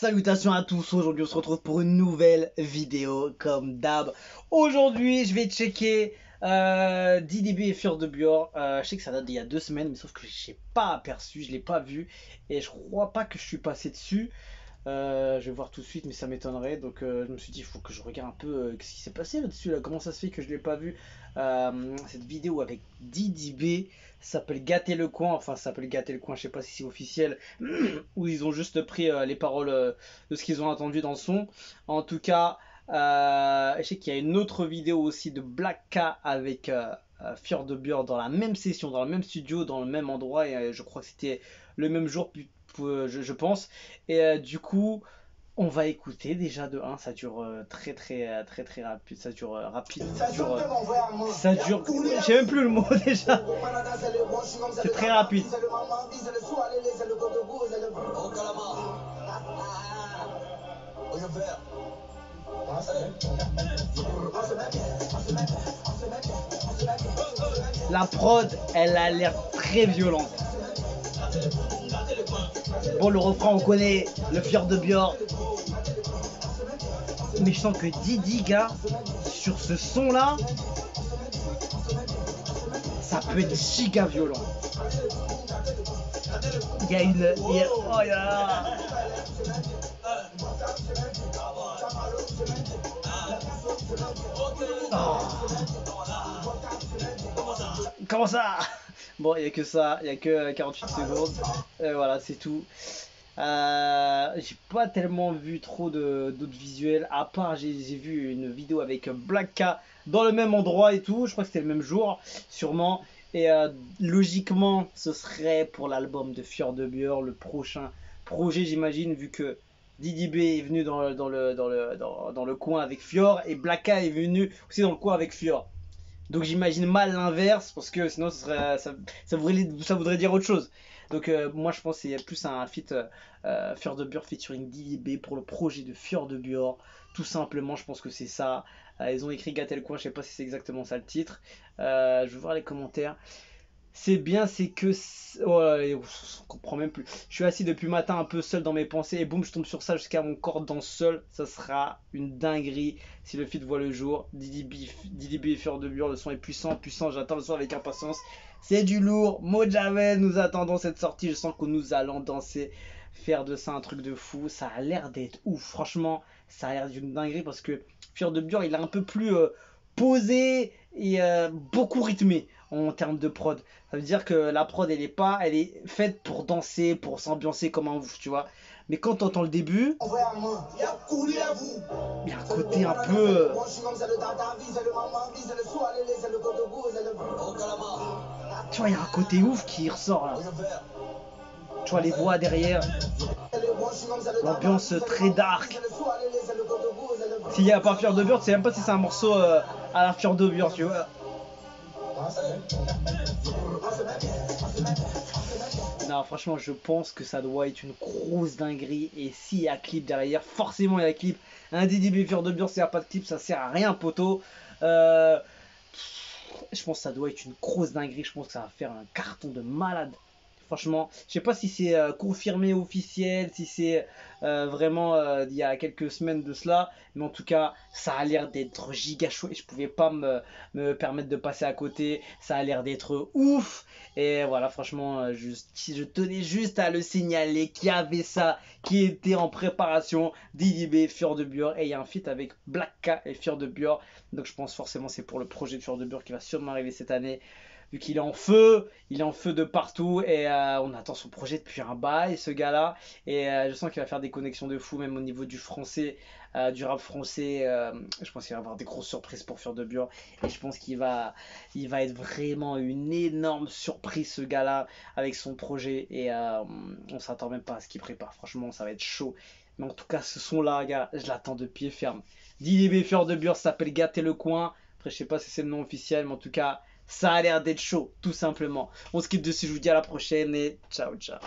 Salutations à tous, aujourd'hui on se retrouve pour une nouvelle vidéo comme d'hab. Aujourd'hui je vais checker DDB et Fjord de Björn. Je sais que ça date d'il y a 2 semaines, mais sauf que je n'ai pas aperçu, je l'ai pas vu. Et je crois pas que je suis passé dessus. Je vais voir tout de suite, mais ça m'étonnerait. Donc je me suis dit, il faut que je regarde un peu ce qui s'est passé là-dessus. Là. Comment ça se fait que je l'ai pas vu. Cette vidéo avec DDB s'appelle Gâter le coin. Enfin, ça s'appelle Gâter le coin, je sais pas si c'est officiel. Où ils ont juste pris les paroles de ce qu'ils ont entendu dans le son. En tout cas, je sais qu'il y a une autre vidéo aussi de Black K avec Fjord de Björn dans la même session, dans le même studio, dans le même endroit. Et je crois que c'était le même jour. Je pense. Et du coup, on va écouter déjà de 1, ça dure très rapide, ça dure rapide, ça dure, je sais même plus le mot déjà, c'est très rapide. La prod, elle a l'air très violente. Bon, le refrain, on connaît, le Fjord de Björn. Mais je sens que Didi, gars, sur ce son-là, ça peut être giga violent. Il y a une... oh là là. Oh. Comment ça? Bon, il n'y a que ça, il n'y a que 48 secondes. Voilà, c'est tout. J'ai pas tellement vu trop d'autres visuels, à part j'ai vu une vidéo avec Black K dans le même endroit et tout. Je crois que c'était le même jour, sûrement. Et logiquement, ce serait pour l'album de Fjord de Björn, le prochain projet, j'imagine, vu que DDB est venu dans le coin avec Fjord et Black K est venu aussi dans le coin avec Fjord. Donc j'imagine mal l'inverse, parce que sinon ça voudrait dire autre chose. Donc moi je pense que c'est plus un feat Fjord de Björn featuring DDB pour le projet de Fjord de Björn. Tout simplement, je pense que c'est ça. Ils ont écrit Gâter le coin, je sais pas si c'est exactement ça le titre. Je vais voir les commentaires. C'est bien, c'est que... Ouais, on comprend même plus. Je suis assis depuis le matin un peu seul dans mes pensées et boum, je tombe sur ça jusqu'à mon corps danse seul. Ça sera une dinguerie si le feat voit le jour. DDB et Fjord de Björn, le son est puissant, j'attends le son avec impatience. C'est du lourd, Mojavel, nous attendons cette sortie. Je sens que nous allons danser, faire de ça un truc de fou. Ça a l'air d'être ouf, franchement, ça a l'air d'une dinguerie parce que Fjord de Björn, il est un peu plus posé et beaucoup rythmé en termes de prod. Ça veut dire que la prod elle est faite pour danser, pour s'ambiancer comme un ouf, tu vois. Mais quand tu entends le début, il y a un côté un peu... Tu vois, il y a un côté ouf qui ressort là. Tu vois les voix derrière, l'ambiance très dark. S'il n'y a pas Fjord de Björn, tu sais même pas si c'est un morceau à la Fjord de Björn, tu vois. Non, franchement, je pense que ça doit être une grosse dinguerie. Et s'il y a clip derrière, forcément il y a clip. Un DDB Fjord de Björn, s'il n'y a pas de clip, ça sert à rien, poteau. Je pense que ça doit être une grosse dinguerie. Je pense que ça va faire un carton de malade. Franchement, je sais pas si c'est confirmé officiel, si c'est vraiment il y a quelques semaines de cela, mais en tout cas, ça a l'air d'être giga chaud et je pouvais pas me permettre de passer à côté. Ça a l'air d'être ouf et voilà, franchement, je tenais juste à le signaler qu'il y avait ça qui était en préparation. DDB, Fjord de Björn et il y a un feat avec Black K et Fjord de Björn, donc je pense forcément c'est pour le projet de Fjord de Björn qui va sûrement arriver cette année. Vu qu'il est en feu de partout et on attend son projet depuis un bail, ce gars-là. Et je sens qu'il va faire des connexions de fou, même au niveau du français, du rap français. Je pense qu'il va avoir des grosses surprises pour Fjord de Björn. Et je pense qu'il va être vraiment une énorme surprise, ce gars-là, avec son projet. Et on s'attend même pas à ce qu'il prépare. Franchement, ça va être chaud. Mais en tout cas, ce son-là, gars, je l'attends de pied ferme. DDB Fjord de Björn s'appelle Gâter le coin. Après, je sais pas si c'est le nom officiel, mais en tout cas... ça a l'air d'être chaud, tout simplement. On se quitte dessus, je vous dis à la prochaine et ciao ciao.